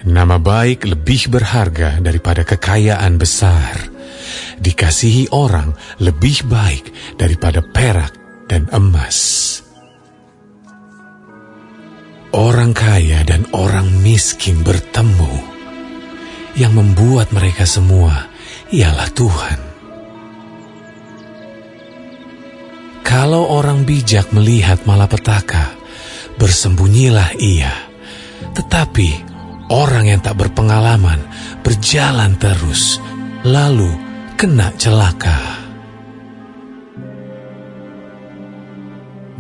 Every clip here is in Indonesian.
Nama baik lebih berharga daripada kekayaan besar. Dikasihi orang lebih baik daripada perak dan emas. Orang kaya dan orang miskin bertemu. Yang membuat mereka semua ialah Tuhan. Kalau orang bijak melihat malapetaka, bersembunyilah ia. Tetapi orang yang tak berpengalaman berjalan terus, lalu kena celaka.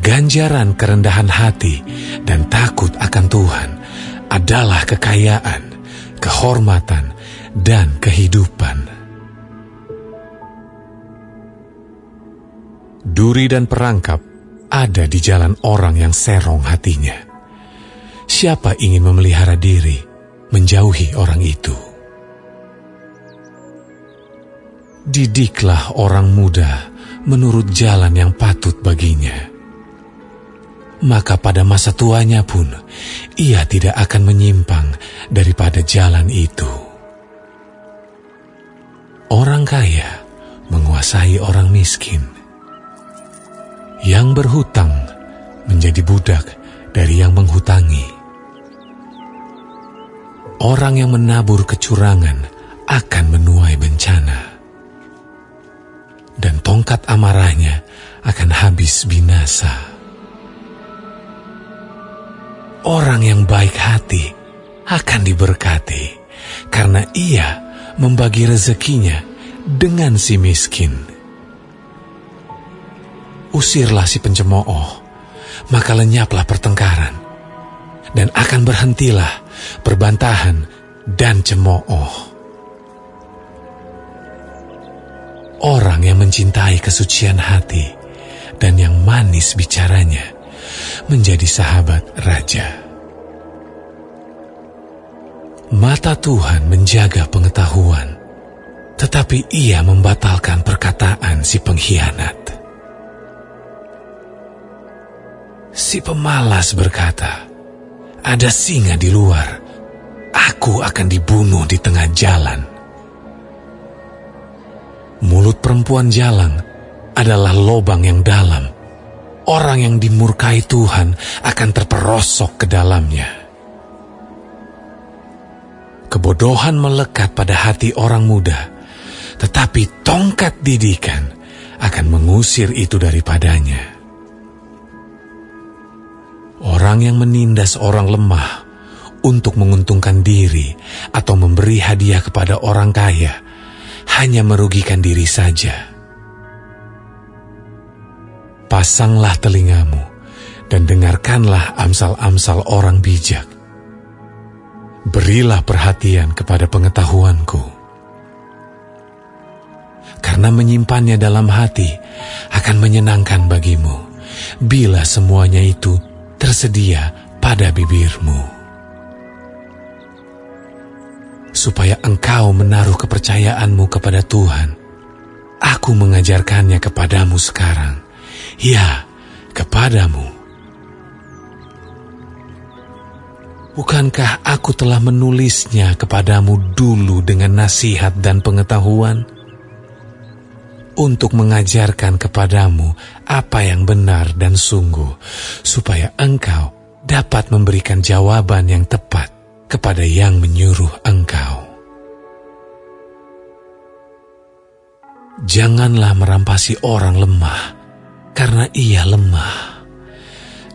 Ganjaran kerendahan hati dan takut akan Tuhan adalah kekayaan, kehormatan, dan kehidupan. Duri dan perangkap ada di jalan orang yang serong hatinya. Siapa ingin memelihara diri, menjauhi orang itu. Didiklah orang muda menurut jalan yang patut baginya. Maka pada masa tuanya pun, ia tidak akan menyimpang daripada jalan itu. Orang kaya menguasai orang miskin. Yang berhutang menjadi budak dari yang menghutangi. Orang yang menabur kecurangan akan menuai bencana. Dan tongkat amarahnya akan habis binasa. Orang yang baik hati akan diberkati, karena ia membagi rezekinya dengan si miskin. Usirlah si pencemooh, maka lenyaplah pertengkaran, dan akan berhentilah perbantahan dan cemooh. Orang yang mencintai kesucian hati dan yang manis bicaranya menjadi sahabat raja. Mata Tuhan menjaga pengetahuan, tetapi ia membatalkan perkataan si pengkhianat. Si pemalas berkata, "Ada singa di luar, aku akan dibunuh di tengah jalan." Mulut perempuan jalang adalah lobang yang dalam. Orang yang dimurkai Tuhan akan terperosok ke dalamnya. Kebodohan melekat pada hati orang muda, tetapi tongkat didikan akan mengusir itu daripadanya. Orang yang menindas orang lemah untuk menguntungkan diri atau memberi hadiah kepada orang kaya hanya merugikan diri saja. Pasanglah telingamu dan dengarkanlah amsal-amsal orang bijak. Berilah perhatian kepada pengetahuanku. Karena menyimpannya dalam hati akan menyenangkan bagimu, bila semuanya itu tersedia pada bibirmu. Supaya engkau menaruh kepercayaanmu kepada Tuhan, aku mengajarkannya kepadamu sekarang. Ya, kepadamu. Bukankah aku telah menulisnya kepadamu dulu dengan nasihat dan pengetahuan? Untuk mengajarkan kepadamu apa yang benar dan sungguh, supaya engkau dapat memberikan jawaban yang tepat kepada yang menyuruh engkau. Janganlah merampasi orang lemah, karena ia lemah.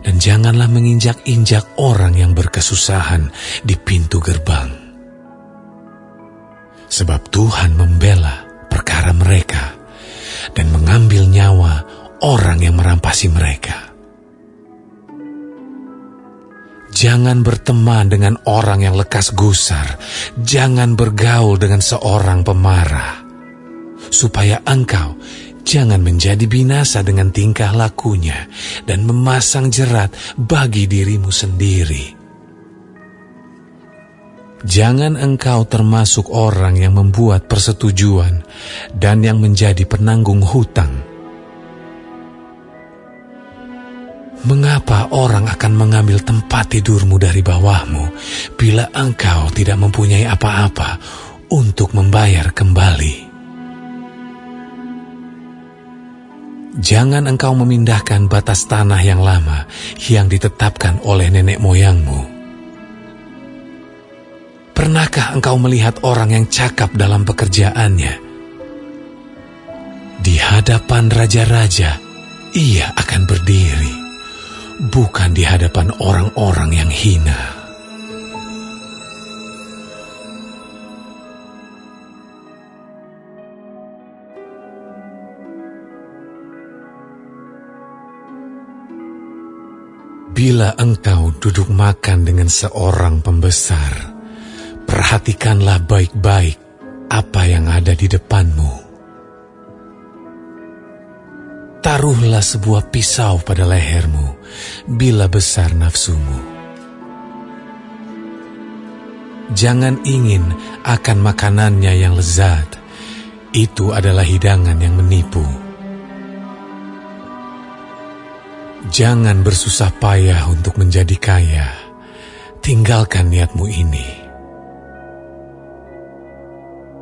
Dan janganlah menginjak-injak orang yang berkesusahan di pintu gerbang. Sebab Tuhan membela perkara mereka dan mengambil nyawa orang yang merampasi mereka. Jangan berteman dengan orang yang lekas gusar, jangan bergaul dengan seorang pemarah, supaya engkau jangan menjadi binasa dengan tingkah lakunya dan memasang jerat bagi dirimu sendiri. Jangan engkau termasuk orang yang membuat persetujuan dan yang menjadi penanggung hutang. Mengapa orang akan mengambil tempat tidurmu dari bawahmu bila engkau tidak mempunyai apa-apa untuk membayar kembali? Jangan engkau memindahkan batas tanah yang lama yang ditetapkan oleh nenek moyangmu. Pernahkah engkau melihat orang yang cakap dalam pekerjaannya? Di hadapan raja-raja, ia akan berdiri, bukan di hadapan orang-orang yang hina. Bila engkau duduk makan dengan seorang pembesar, perhatikanlah baik-baik apa yang ada di depanmu. Taruhlah sebuah pisau pada lehermu bila besar nafsumu. Jangan ingin akan makanannya yang lezat, itu adalah hidangan yang menipu. Jangan bersusah payah untuk menjadi kaya, tinggalkan niatmu ini.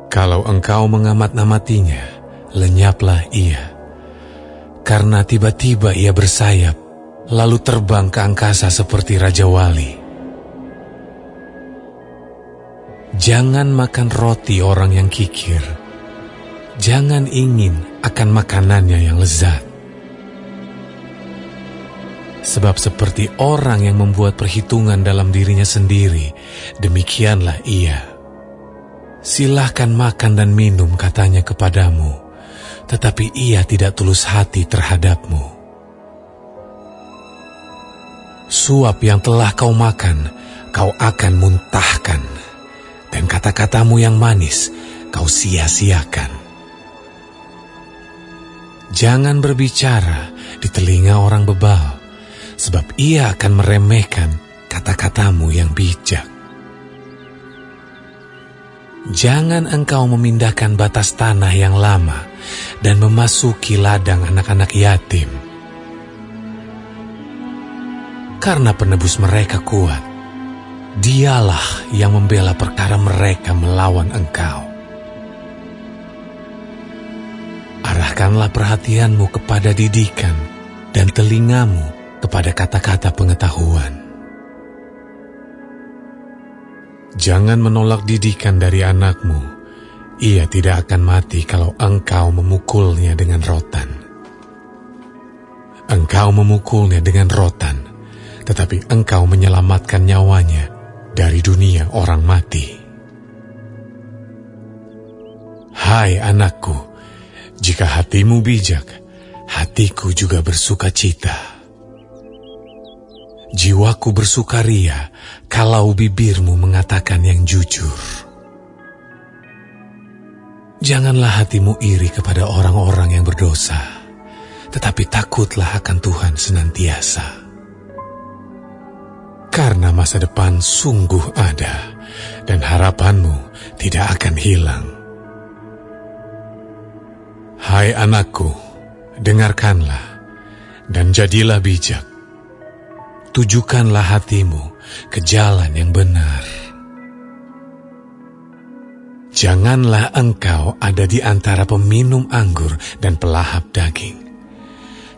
Kalau engkau mengamat-amatinya, lenyaplah ia. Karena tiba-tiba ia bersayap, lalu terbang ke angkasa seperti Raja Wali. Jangan makan roti orang yang kikir. Jangan ingin akan makanannya yang lezat. Sebab seperti orang yang membuat perhitungan dalam dirinya sendiri, demikianlah ia. Silahkan makan dan minum, katanya kepadamu, tetapi ia tidak tulus hati terhadapmu. Suap yang telah kau makan, kau akan muntahkan, dan kata-katamu yang manis, kau sia-siakan. Jangan berbicara di telinga orang bebal, sebab ia akan meremehkan kata-katamu yang bijak. Jangan engkau memindahkan batas tanah yang lama dan memasuki ladang anak-anak yatim. Karena penebus mereka kuat, dialah yang membela perkara mereka melawan engkau. Arahkanlah perhatianmu kepada didikan dan telingamu kepada kata-kata pengetahuan. Jangan menolak didikan dari anakmu. Ia tidak akan mati kalau engkau memukulnya dengan rotan. Engkau memukulnya dengan rotan, tetapi engkau menyelamatkan nyawanya dari dunia orang mati. Hai anakku, jika hatimu bijak, hatiku juga bersuka cita. Jiwaku bersukaria kalau bibirmu mengatakan yang jujur. Janganlah hatimu iri kepada orang-orang yang berdosa, tetapi takutlah akan Tuhan senantiasa. Karena masa depan sungguh ada, dan harapanmu tidak akan hilang. Hai anakku, dengarkanlah, dan jadilah bijak. Tujukanlah hatimu ke jalan yang benar. Janganlah engkau ada di antara peminum anggur dan pelahap daging.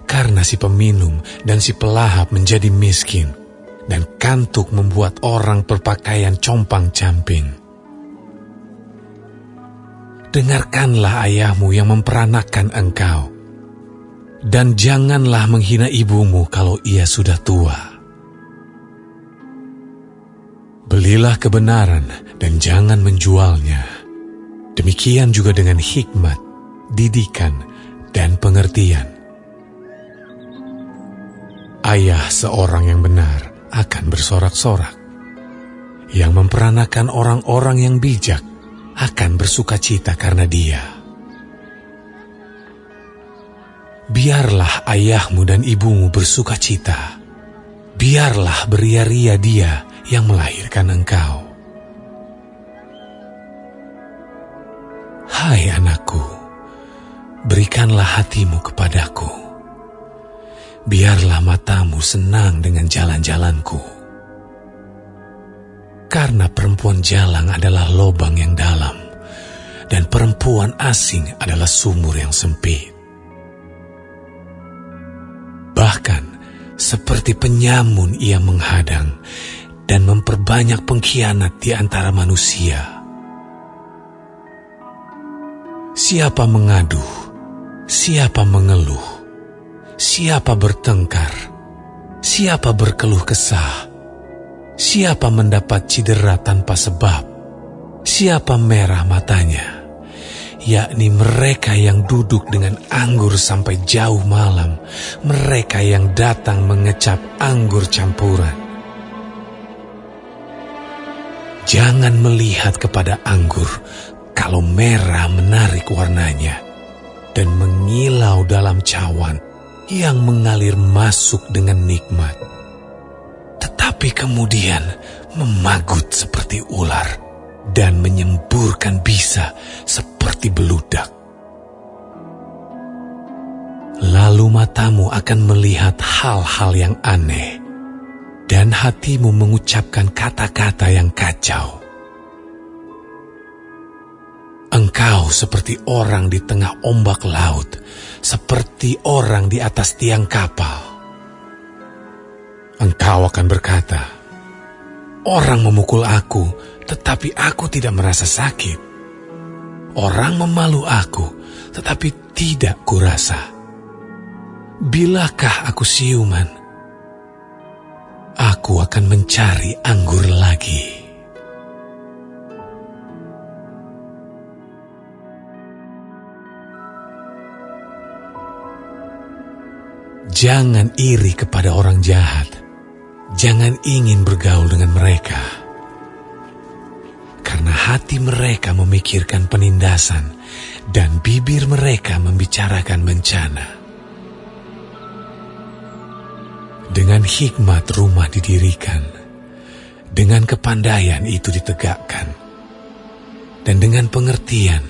Karena si peminum dan si pelahap menjadi miskin, dan kantuk membuat orang berpakaian compang-camping. Dengarkanlah ayahmu yang memperanakan engkau, dan janganlah menghina ibumu kalau ia sudah tua. Belilah kebenaran dan jangan menjualnya. Demikian juga dengan hikmat, didikan, dan pengertian. Ayah seorang yang benar akan bersorak-sorak. Yang memperanakan orang-orang yang bijak akan bersuka cita karena dia. Biarlah ayahmu dan ibumu bersuka cita. Biarlah beria-ria dia yang melahirkan engkau. Hai anakku, berikanlah hatimu kepadaku. biarlah matamu senang dengan jalan-jalanku. Karena perempuan jalang adalah lobang yang dalam, dan perempuan asing adalah sumur yang sempit. Bahkan seperti penyamun ia menghadang dan memperbanyak pengkhianat di antara manusia. Siapa mengadu, siapa mengeluh, siapa bertengkar, siapa berkeluh kesah, siapa mendapat cedera tanpa sebab, siapa merah matanya, yakni mereka yang duduk dengan anggur sampai jauh malam, mereka yang datang mengecap anggur campuran. Jangan melihat kepada anggur kalau merah menarik warnanya dan mengilau dalam cawan yang mengalir masuk dengan nikmat, tetapi kemudian memagut seperti ular dan menyemburkan bisa seperti beludak. Lalu matamu akan melihat hal-hal yang aneh, dan hatimu mengucapkan kata-kata yang kacau. Engkau seperti orang di tengah ombak laut, seperti orang di atas tiang kapal. Engkau akan berkata, orang memukul aku, tetapi aku tidak merasa sakit. Orang memalu aku, tetapi tidak kurasa. Bilakah aku siuman? Aku akan mencari anggur lagi. Jangan iri kepada orang jahat. Jangan ingin bergaul dengan mereka. Karena hati mereka memikirkan penindasan dan bibir mereka membicarakan bencana. Dengan hikmat rumah didirikan, dengan kepandaian itu ditegakkan, dan dengan pengertian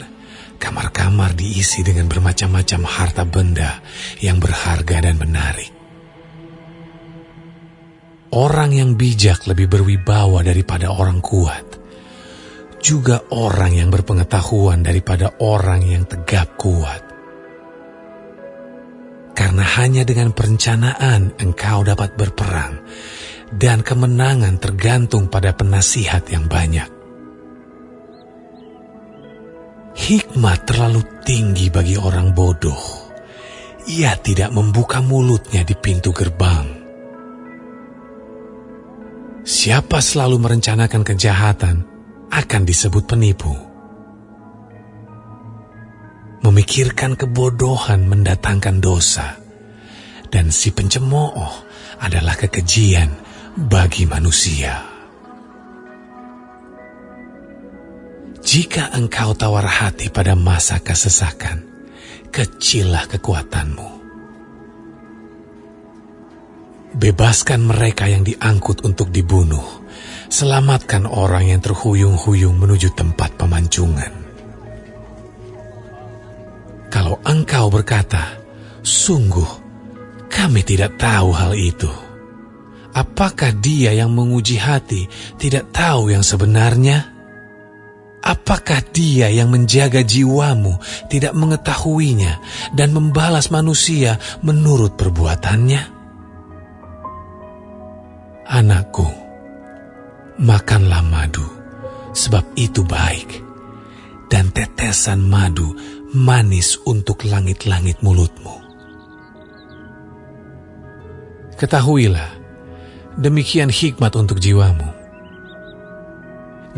kamar-kamar diisi dengan bermacam-macam harta benda yang berharga dan menarik. Orang yang bijak lebih berwibawa daripada orang kuat, juga orang yang berpengetahuan daripada orang yang tegap kuat. Karena hanya dengan perencanaan engkau dapat berperang, dan kemenangan tergantung pada penasihat yang banyak. Hikmat terlalu tinggi bagi orang bodoh. Ia tidak membuka mulutnya di pintu gerbang. Siapa selalu merencanakan kejahatan akan disebut penipu. Memikirkan kebodohan mendatangkan dosa, dan si pencemooh adalah kekejian bagi manusia. Jika engkau tawar hati pada masa kesesakan, kecillah kekuatanmu. Bebaskan mereka yang diangkut untuk dibunuh. Selamatkan orang yang terhuyung-huyung menuju tempat pemancungan. Kalau engkau berkata, sungguh, kami tidak tahu hal itu. Apakah dia yang menguji hati tidak tahu yang sebenarnya? Apakah dia yang menjaga jiwamu tidak mengetahuinya dan membalas manusia menurut perbuatannya? Anakku, makanlah madu, sebab itu baik, dan tetesan madu manis untuk langit-langit mulutmu. Ketahuilah, demikian hikmat untuk jiwamu.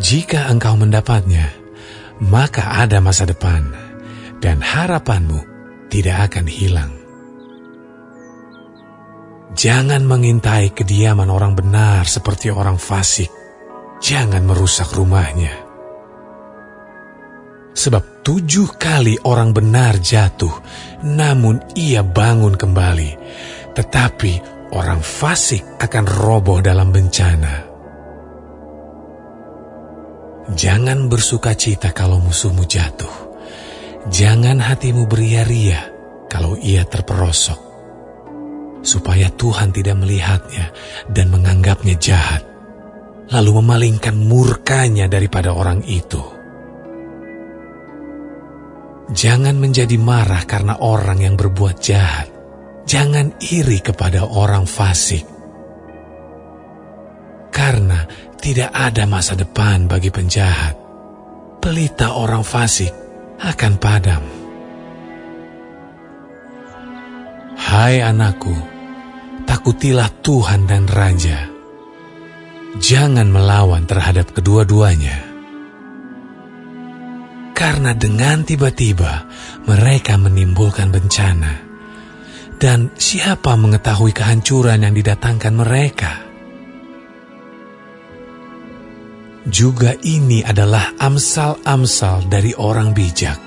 Jika engkau mendapatnya, maka ada masa depan, dan harapanmu tidak akan hilang. Jangan mengintai kediaman orang benar seperti orang fasik. Jangan merusak rumahnya. Sebab 7 kali orang benar jatuh, namun ia bangun kembali. Tetapi orang fasik akan roboh dalam bencana. Jangan bersuka cita kalau musuhmu jatuh. Jangan hatimu beria-ria kalau ia terperosok. supaya Tuhan tidak melihatnya dan menganggapnya jahat, lalu memalingkan murkanya daripada orang itu. Jangan menjadi marah karena orang yang berbuat jahat. Jangan iri kepada orang fasik, karena tidak ada masa depan bagi penjahat. Pelita orang fasik akan padam. Hai anakku, takutilah Tuhan dan Raja. Jangan melawan terhadap kedua-duanya. Karena dengan tiba-tiba mereka menimbulkan bencana. Dan siapa mengetahui kehancuran yang didatangkan mereka? Juga ini adalah amsal-amsal dari orang bijak.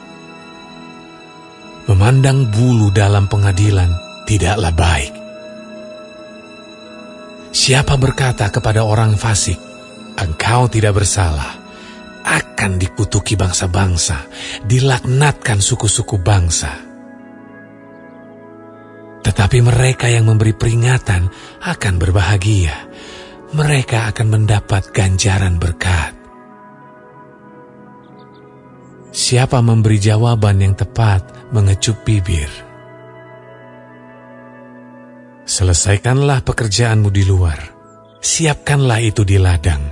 Memandang bulu dalam pengadilan tidaklah baik. Siapa berkata kepada orang fasik, "Engkau tidak bersalah," akan dikutuki bangsa-bangsa, dilaknatkan suku-suku bangsa. Tetapi mereka yang memberi peringatan akan berbahagia. Mereka akan mendapat ganjaran berkat. Siapa memberi jawaban yang tepat mengecup bibir. Selesaikanlah pekerjaanmu di luar. Siapkanlah itu di ladang.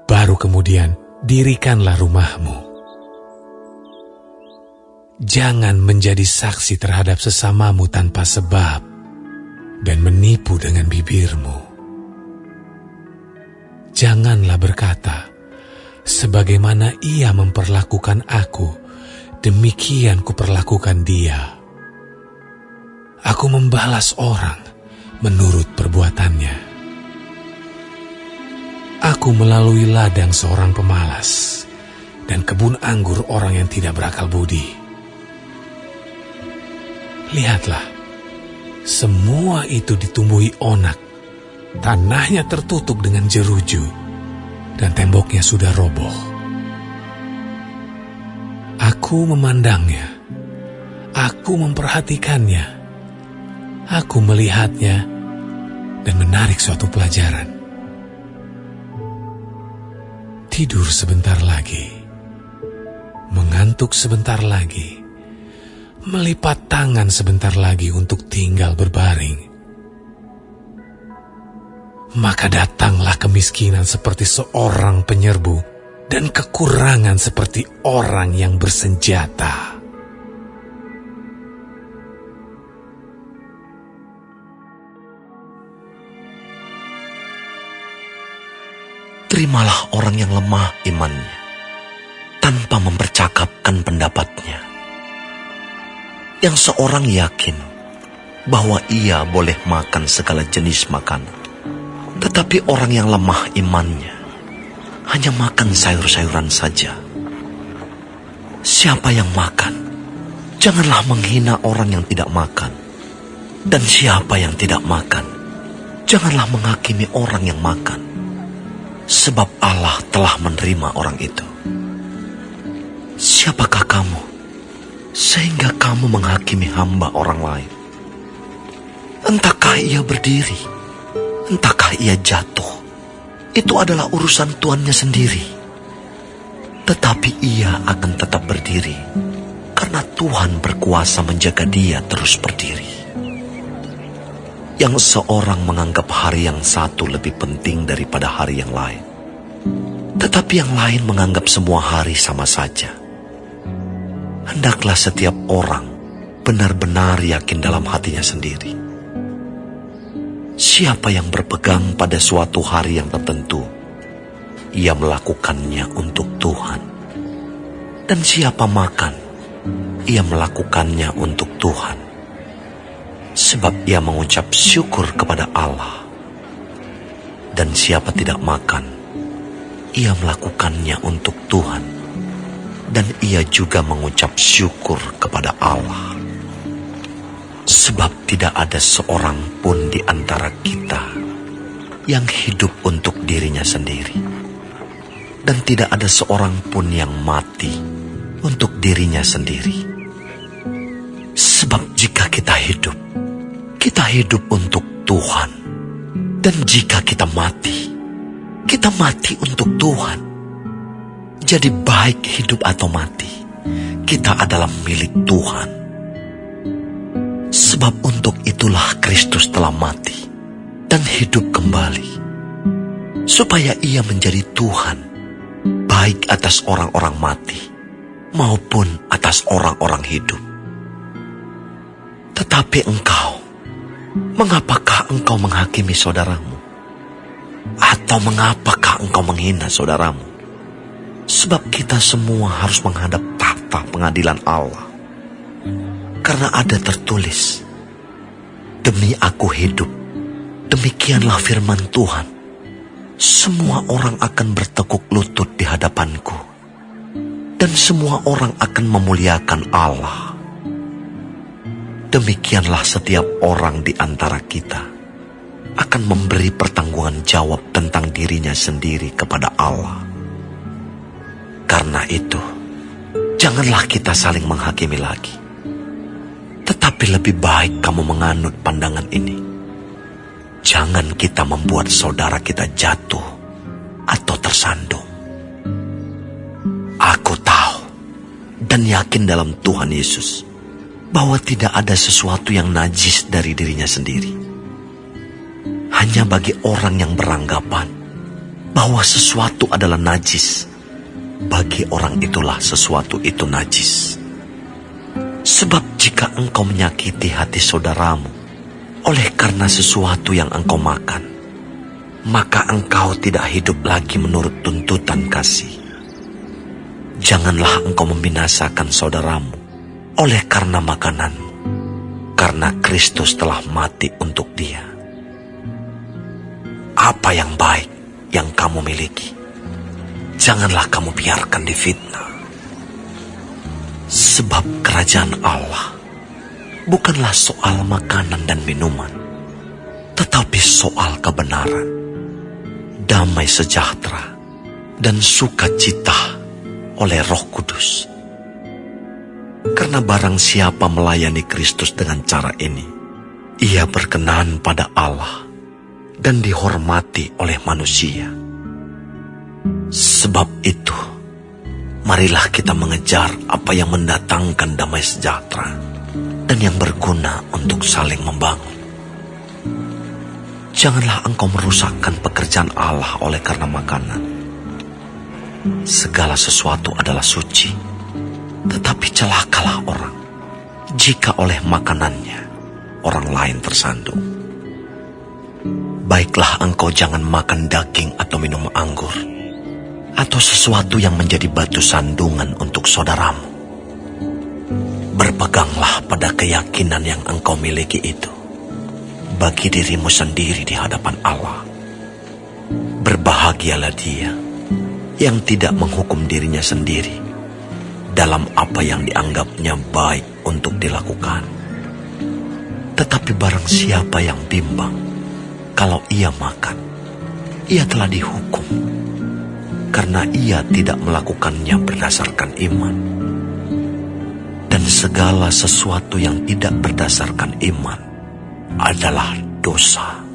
Baru kemudian dirikanlah rumahmu. Jangan menjadi saksi terhadap sesamamu tanpa sebab dan menipu dengan bibirmu. Janganlah berkata, "Sebagaimana ia memperlakukan aku, demikian kuperlakukan dia." Aku membalas orang menurut perbuatannya. Aku melalui ladang seorang pemalas dan kebun anggur orang yang tidak berakal budi. Lihatlah, semua itu ditumbuhi onak, tanahnya tertutup dengan jeruju, dan temboknya sudah roboh. Aku memandangnya, aku memperhatikannya, aku melihatnya, dan menarik suatu pelajaran. Tidur sebentar lagi, mengantuk sebentar lagi, melipat tangan sebentar lagi untuk tinggal berbaring. Maka datanglah kemiskinan seperti seorang penyerbu dan kekurangan seperti orang yang bersenjata. Terimalah orang yang lemah imannya, tanpa mempercakapkan pendapatnya. Yang seorang yakin bahwa ia boleh makan segala jenis makanan. Tetapi orang yang lemah imannya hanya makan sayur-sayuran saja. Siapa yang makan, janganlah menghina orang yang tidak makan. Dan siapa yang tidak makan, janganlah menghakimi orang yang makan. Sebab Allah telah menerima orang itu. Siapakah kamu sehingga kamu menghakimi hamba orang lain? Entahkah ia berdiri, entahkah ia jatuh, itu adalah urusan tuannya sendiri. Tetapi ia akan tetap berdiri, karena Tuhan berkuasa menjaga dia terus berdiri. Yang seorang menganggap hari yang satu lebih penting daripada hari yang lain, tetapi yang lain menganggap semua hari sama saja. Hendaklah setiap orang benar-benar yakin dalam hatinya sendiri. Siapa yang berpegang pada suatu hari yang tertentu, ia melakukannya untuk Tuhan. Dan siapa makan, ia melakukannya untuk Tuhan. Sebab ia mengucap syukur kepada Allah. Dan siapa tidak makan, ia melakukannya untuk Tuhan. Dan ia juga mengucap syukur kepada Allah. Sebab tidak ada seorang pun di antara kita yang hidup untuk dirinya sendiri. Dan tidak ada seorang pun yang mati untuk dirinya sendiri. Sebab jika kita hidup, kita Kita hidup untuk Tuhan. Dan jika kita mati untuk Tuhan. Jadi baik hidup atau mati, kita adalah milik Tuhan. Sebab untuk itulah Kristus telah mati dan hidup kembali, supaya ia menjadi Tuhan, baik atas orang-orang mati maupun atas orang-orang hidup. Tetapi engkau, mengapakah engkau menghakimi saudaramu? Atau mengapakah engkau menghina saudaramu? Sebab kita semua harus menghadap tahta pengadilan Allah. Karena ada tertulis, demi aku hidup, demikianlah firman Tuhan, semua orang akan bertekuk lutut di hadapanku, dan semua orang akan memuliakan Allah. Demikianlah setiap orang di antara kita akan memberi pertanggungan jawab tentang dirinya sendiri kepada Allah. Karena itu, janganlah kita saling menghakimi lagi. Tetapi lebih baik kamu menganut pandangan ini. Jangan kita membuat saudara kita jatuh atau tersandung. Aku tahu dan yakin dalam Tuhan Yesus bahwa tidak ada sesuatu yang najis dari dirinya sendiri. Hanya bagi orang yang beranggapan bahwa sesuatu adalah najis, bagi orang itulah sesuatu itu najis. Sebab jika engkau menyakiti hati saudaramu oleh karena sesuatu yang engkau makan, maka engkau tidak hidup lagi menurut tuntutan kasih. Janganlah engkau membinasakan saudaramu oleh karena makananmu, karena Kristus telah mati untuk dia. Apa yang baik yang kamu miliki, janganlah kamu biarkan difitnah. Sebab kerajaan Allah bukanlah soal makanan dan minuman, tetapi soal kebenaran, damai sejahtera, dan sukacita oleh Roh Kudus. Karena barang siapa melayani Kristus dengan cara ini, ia berkenan pada Allah dan dihormati oleh manusia. Sebab itu, marilah kita mengejar apa yang mendatangkan damai sejahtera dan yang berguna untuk saling membangun. Janganlah engkau merusakkan pekerjaan Allah oleh karena makanan. Segala sesuatu adalah suci, tetapi celakalah orang jika oleh makanannya orang lain tersandung. Baiklah engkau jangan makan daging atau minum anggur, atau sesuatu yang menjadi batu sandungan untuk saudaramu. Berpeganglah pada keyakinan yang engkau miliki itu, bagi dirimu sendiri di hadapan Allah. Berbahagialah dia yang tidak menghukum dirinya sendiri dalam apa yang dianggapnya baik untuk dilakukan. Tetapi barang siapa yang bimbang kalau ia makan, ia telah dihukum, karena ia tidak melakukannya berdasarkan iman. Dan segala sesuatu yang tidak berdasarkan iman adalah dosa.